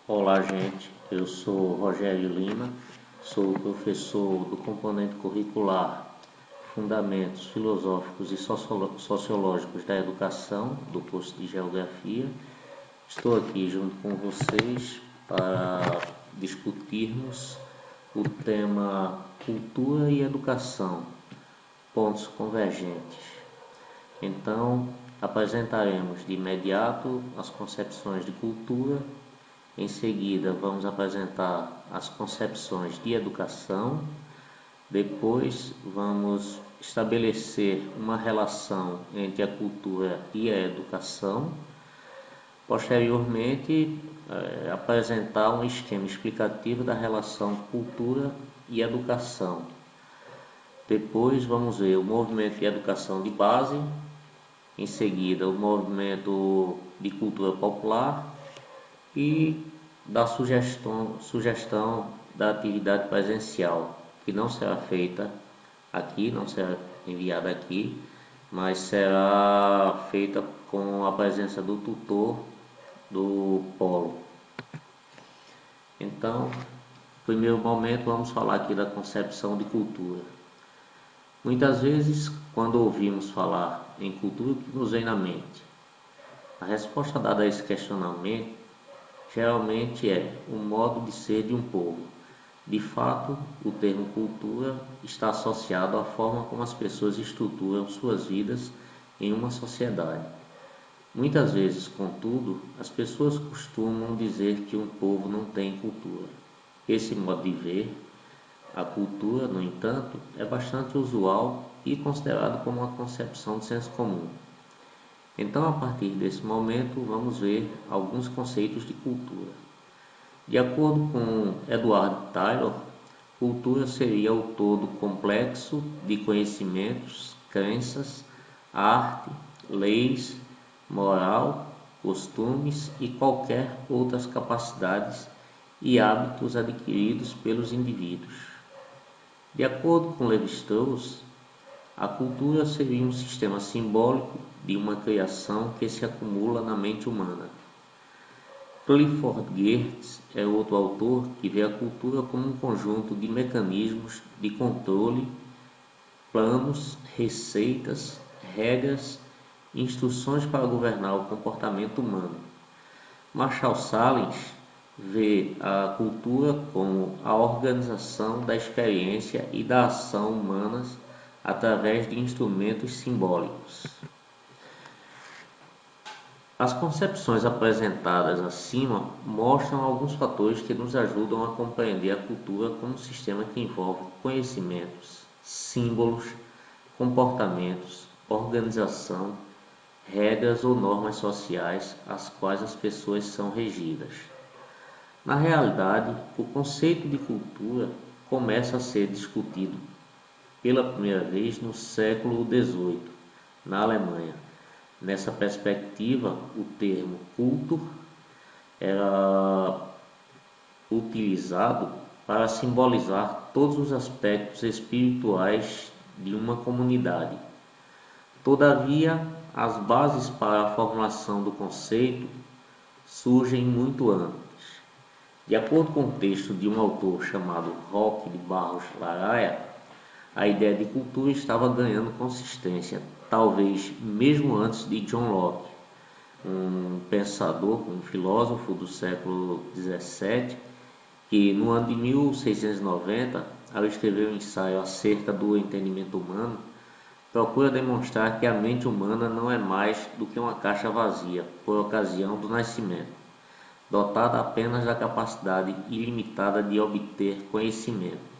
Olá, gente. Eu sou Rogério Lima, sou professor do componente curricular Fundamentos Filosóficos e Sociológicos da Educação, do curso de Geografia. Estou aqui junto com vocês para discutirmos o tema Cultura e Educação, pontos convergentes. Então, apresentaremos de imediato as concepções de cultura. Em seguida, vamos apresentar as concepções de educação. Depois, vamos estabelecer uma relação entre a cultura e a educação. Posteriormente, apresentar um esquema explicativo da relação cultura e educação. Depois, vamos ver o movimento de educação de base. Em seguida, o movimento de cultura popular e da sugestão da atividade presencial, que não será feita aqui, não será enviada aqui, mas será feita com a presença do tutor do polo. Então, no primeiro momento, vamos falar aqui da concepção de cultura. Muitas vezes, quando ouvimos falar em cultura, o que nos vem na mente? A resposta dada a esse questionamento geralmente é o modo de ser de um povo. De fato, o termo cultura está associado à forma como as pessoas estruturam suas vidas em uma sociedade. Muitas vezes, contudo, as pessoas costumam dizer que um povo não tem cultura. Esse modo de ver a cultura, no entanto, é bastante usual e considerado como uma concepção de senso comum. Então, a partir desse momento, vamos ver alguns conceitos de cultura. De acordo com Edward Tylor, cultura seria o todo complexo de conhecimentos, crenças, arte, leis, moral, costumes e qualquer outras capacidades e hábitos adquiridos pelos indivíduos. De acordo com Levi-Strauss, a cultura seria um sistema simbólico de uma criação que se acumula na mente humana. Clifford Geertz é outro autor que vê a cultura como um conjunto de mecanismos de controle, planos, receitas, regras e instruções para governar o comportamento humano. Marshall Sahlins vê a cultura como a organização da experiência e da ação humanas através de instrumentos simbólicos. As concepções apresentadas acima mostram alguns fatores que nos ajudam a compreender a cultura como um sistema que envolve conhecimentos, símbolos, comportamentos, organização, regras ou normas sociais às quais as pessoas são regidas. Na realidade, o conceito de cultura começa a ser discutido pela primeira vez no século XVIII, na Alemanha. Nessa perspectiva, o termo culto era utilizado para simbolizar todos os aspectos espirituais de uma comunidade. Todavia, as bases para a formulação do conceito surgem muito antes. De acordo com o texto de um autor chamado Roque de Barros Laraia, a ideia de cultura estava ganhando consistência, talvez mesmo antes de John Locke, um pensador, um filósofo do século XVII, que no ano de 1690, ao escrever um ensaio acerca do entendimento humano, procura demonstrar que a mente humana não é mais do que uma caixa vazia por ocasião do nascimento, dotada apenas da capacidade ilimitada de obter conhecimento,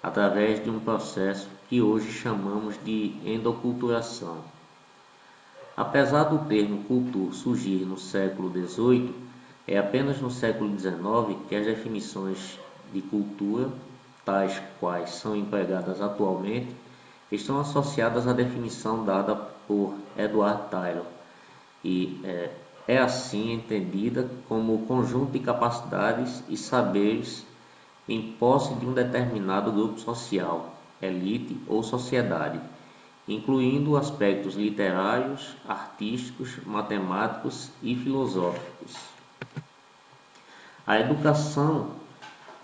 através de um processo que hoje chamamos de endoculturação. Apesar do termo cultura surgir no século XVIII, é apenas no século XIX que as definições de cultura, tais quais são empregadas atualmente, estão associadas à definição dada por Edward Tylor e é assim entendida como o conjunto de capacidades e saberes em posse de um determinado grupo social, elite ou sociedade, incluindo aspectos literários, artísticos, matemáticos e filosóficos. A educação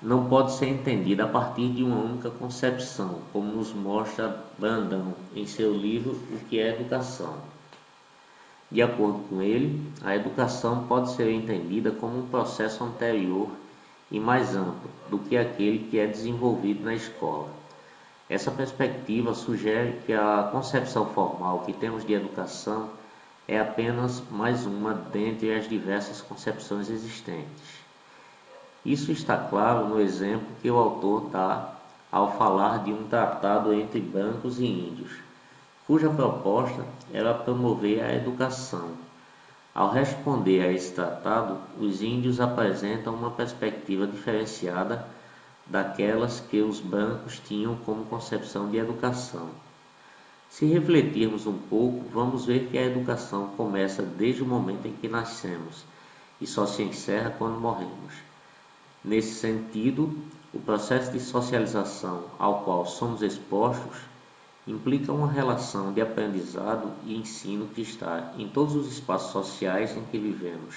não pode ser entendida a partir de uma única concepção, como nos mostra Brandão em seu livro O que é Educação. De acordo com ele, a educação pode ser entendida como um processo anterior e mais amplo do que aquele que é desenvolvido na escola. Essa perspectiva sugere que a concepção formal que temos de educação é apenas mais uma dentre as diversas concepções existentes. Isso está claro no exemplo que o autor dá ao falar de um tratado entre brancos e índios, cuja proposta era promover a educação. Ao responder a esse tratado, os índios apresentam uma perspectiva diferenciada daquelas que os brancos tinham como concepção de educação. Se refletirmos um pouco, vamos ver que a educação começa desde o momento em que nascemos e só se encerra quando morremos. Nesse sentido, o processo de socialização ao qual somos expostos implica uma relação de aprendizado e ensino que está em todos os espaços sociais em que vivemos.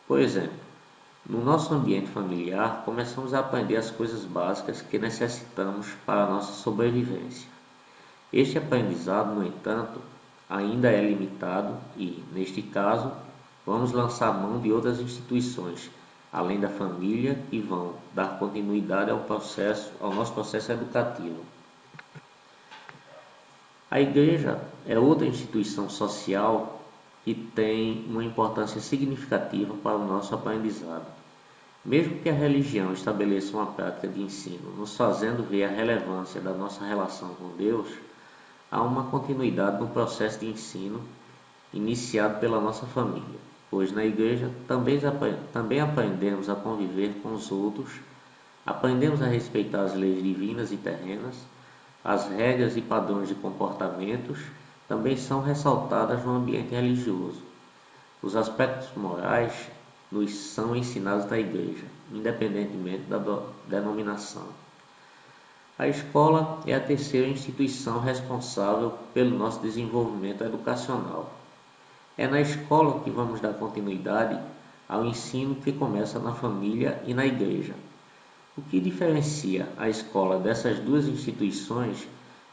Por exemplo, no nosso ambiente familiar, começamos a aprender as coisas básicas que necessitamos para a nossa sobrevivência. Este aprendizado, no entanto, ainda é limitado e, neste caso, vamos lançar mão de outras instituições, além da família, que vão dar continuidade ao nosso processo educativo. A igreja é outra instituição social que tem uma importância significativa para o nosso aprendizado. Mesmo que a religião estabeleça uma prática de ensino, nos fazendo ver a relevância da nossa relação com Deus, há uma continuidade no processo de ensino iniciado pela nossa família, pois na igreja também aprendemos a conviver com os outros, aprendemos a respeitar as leis divinas e terrenas, as regras e padrões de comportamentos também são ressaltadas no ambiente religioso. Os aspectos morais nos são ensinados na igreja, independentemente da denominação. A escola é a terceira instituição responsável pelo nosso desenvolvimento educacional. É na escola que vamos dar continuidade ao ensino que começa na família e na igreja. O que diferencia a escola dessas duas instituições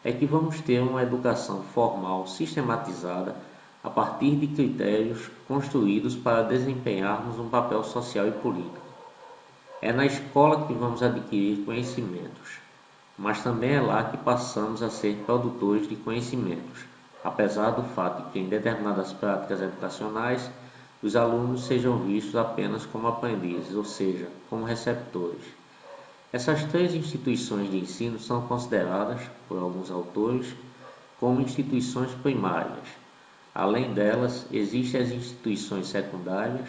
é que vamos ter uma educação formal sistematizada a partir de critérios construídos para desempenharmos um papel social e político. É na escola que vamos adquirir conhecimentos, mas também é lá que passamos a ser produtores de conhecimentos, apesar do fato de que em determinadas práticas educacionais os alunos sejam vistos apenas como aprendizes, ou seja, como receptores. Essas três instituições de ensino são consideradas, por alguns autores, como instituições primárias. Além delas, existem as instituições secundárias,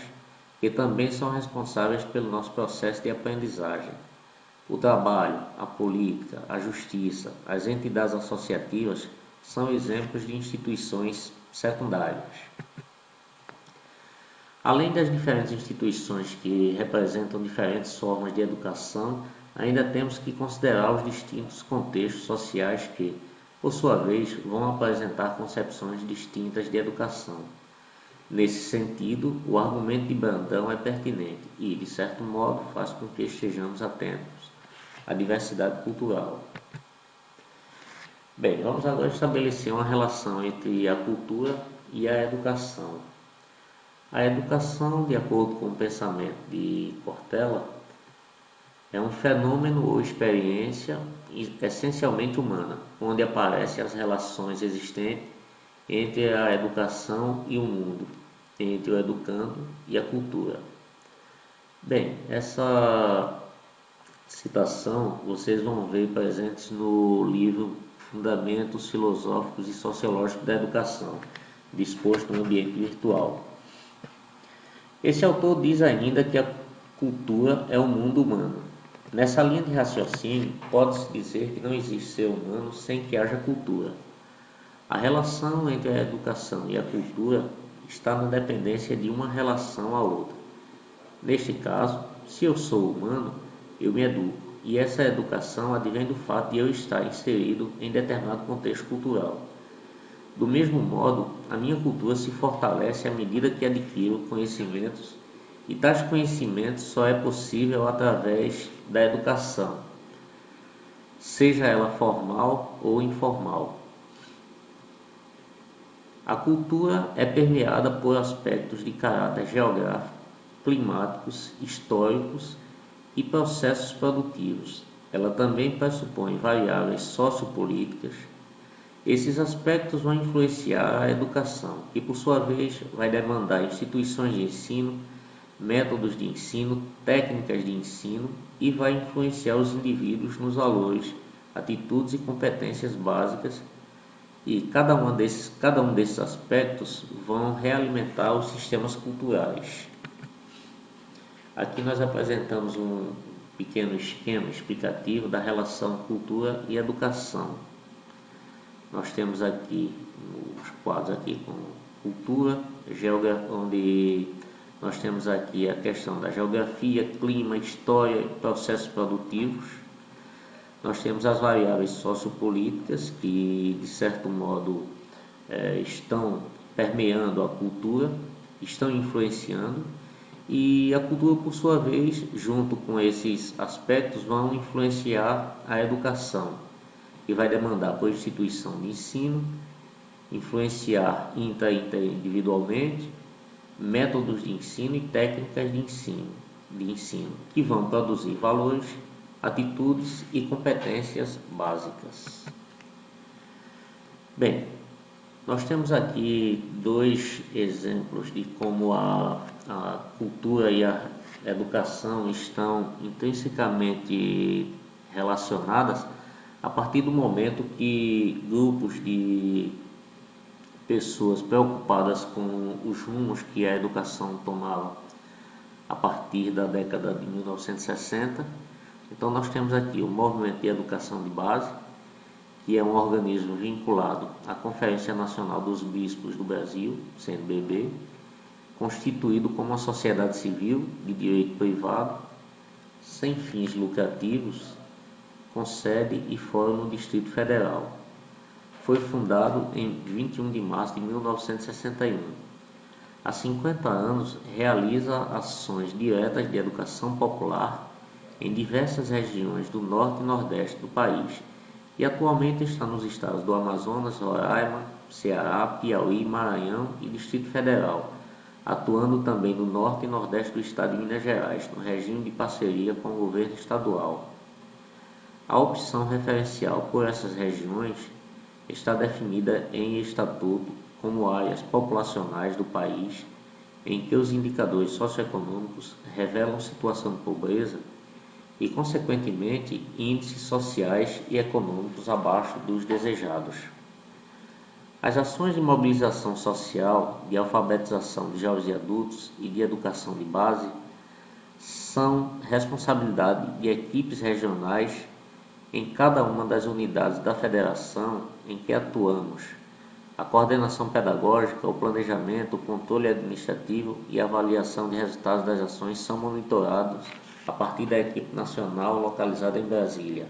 que também são responsáveis pelo nosso processo de aprendizagem. O trabalho, a política, a justiça, as entidades associativas são exemplos de instituições secundárias. Além das diferentes instituições que representam diferentes formas de educação, ainda temos que considerar os distintos contextos sociais que, por sua vez, vão apresentar concepções distintas de educação. Nesse sentido, o argumento de Brandão é pertinente e, de certo modo, faz com que estejamos atentos à diversidade cultural. Bem, vamos agora estabelecer uma relação entre a cultura e a educação. A educação, de acordo com o pensamento de Cortella, é um fenômeno ou experiência essencialmente humana, onde aparecem as relações existentes entre a educação e o mundo, entre o educando e a cultura. Bem, essa citação vocês vão ver presentes no livro Fundamentos Filosóficos e Sociológicos da Educação, disposto no ambiente virtual. Esse autor diz ainda que a cultura é o mundo humano. Nessa linha de raciocínio, pode-se dizer que não existe ser humano sem que haja cultura. A relação entre a educação e a cultura está na dependência de uma relação à outra. Neste caso, se eu sou humano, eu me educo, e essa educação advém do fato de eu estar inserido em determinado contexto cultural. Do mesmo modo, a minha cultura se fortalece à medida que adquiro conhecimentos e tais conhecimentos só é possível através da educação, seja ela formal ou informal. A cultura é permeada por aspectos de caráter geográfico, climáticos, históricos e processos produtivos. Ela também pressupõe variáveis sociopolíticas. Esses aspectos vão influenciar a educação, que por sua vez vai demandar instituições de ensino, métodos de ensino, técnicas de ensino e vai influenciar os indivíduos nos valores, atitudes e competências básicas. E cada um desses aspectos vão realimentar os sistemas culturais. Aqui nós apresentamos um pequeno esquema explicativo da relação cultura e educação. Nós temos aqui os quadros aqui com cultura, onde nós temos aqui a questão da geografia, clima, história e processos produtivos. Nós temos as variáveis sociopolíticas que, de certo modo, estão permeando a cultura, estão influenciando, e a cultura, por sua vez, junto com esses aspectos, vão influenciar a educação, que vai demandar por instituição de ensino, influenciar interindividualmente, métodos de ensino e técnicas de ensino, que vão produzir valores, atitudes e competências básicas. Bem, nós temos aqui dois exemplos de como a cultura e a educação estão intrinsecamente relacionadas a partir do momento que grupos de pessoas preocupadas com os rumos que a educação tomava a partir da década de 1960. Então nós temos aqui o Movimento de Educação de Base, que é um organismo vinculado à Conferência Nacional dos Bispos do Brasil, CNBB, constituído como uma sociedade civil de direito privado, sem fins lucrativos, com sede e fórum no Distrito Federal. Foi fundado em 21 de março de 1961. Há 50 anos realiza ações diretas de educação popular em diversas regiões do Norte e Nordeste do país e atualmente está nos estados do Amazonas, Roraima, Ceará, Piauí, Maranhão e Distrito Federal, atuando também no Norte e Nordeste do estado de Minas Gerais, no regime de parceria com o governo estadual. A opção referencial por essas regiões está definida em estatuto como áreas populacionais do país em que os indicadores socioeconômicos revelam situação de pobreza e, consequentemente, índices sociais e econômicos abaixo dos desejados. As ações de mobilização social, de alfabetização de jovens e adultos e de educação de base são responsabilidade de equipes regionais em cada uma das unidades da federação em que atuamos. A coordenação pedagógica, o planejamento, o controle administrativo e a avaliação de resultados das ações são monitorados a partir da equipe nacional localizada em Brasília.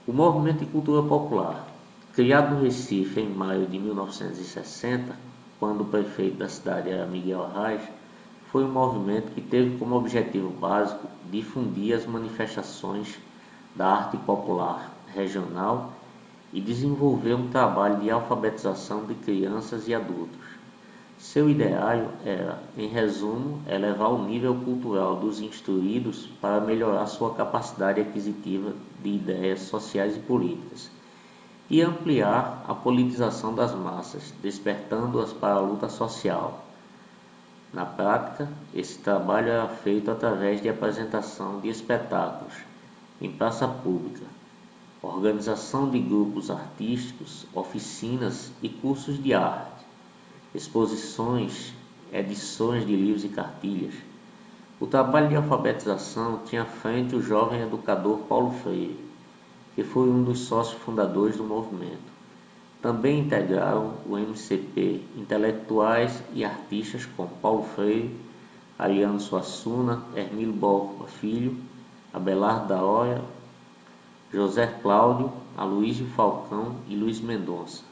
O Movimento de Cultura Popular, criado no Recife em maio de 1960, quando o prefeito da cidade era Miguel Arraes, foi um movimento que teve como objetivo básico difundir as manifestações da arte popular regional e desenvolver um trabalho de alfabetização de crianças e adultos. Seu ideário era, em resumo, elevar o nível cultural dos instruídos para melhorar sua capacidade aquisitiva de ideias sociais e políticas e ampliar a politização das massas, despertando-as para a luta social. Na prática, esse trabalho era feito através de apresentação de espetáculos em praça pública, organização de grupos artísticos, oficinas e cursos de arte, exposições, edições de livros e cartilhas. O trabalho de alfabetização tinha à frente o jovem educador Paulo Freire, que foi um dos sócios fundadores do movimento. Também integraram o MCP intelectuais e artistas como Paulo Freire, Ariano Suassuna, Hermílio Borba Filho, Abelardo da Hora, José Cláudio, Aloísio Falcão e Luiz Mendonça.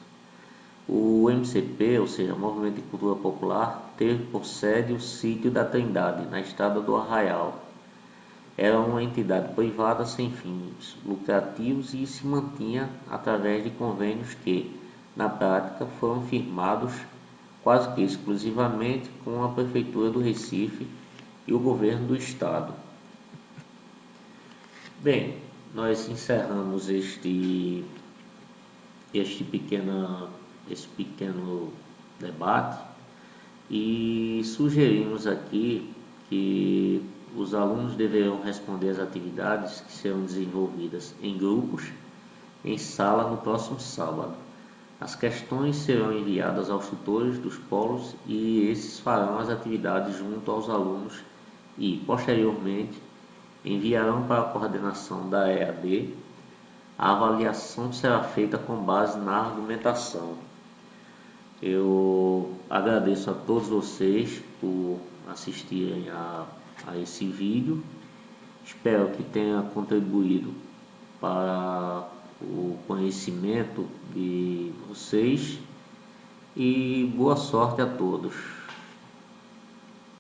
O MCP, ou seja, Movimento de Cultura Popular, teve por sede o Sítio da Trindade, na Estrada do Arraial. Era uma entidade privada sem fins lucrativos e se mantinha através de convênios que, na prática, foram firmados quase que exclusivamente com a Prefeitura do Recife e o Governo do Estado. Bem, nós encerramos esse pequeno debate e sugerimos aqui que os alunos deverão responder às atividades que serão desenvolvidas em grupos em sala no próximo sábado. As questões serão enviadas aos tutores dos polos e esses farão as atividades junto aos alunos e, posteriormente, enviarão para a coordenação da EAD. A avaliação será feita com base na argumentação. Eu agradeço a todos vocês por assistirem a esse vídeo. Espero que tenha contribuído para o conhecimento de vocês e boa sorte a todos.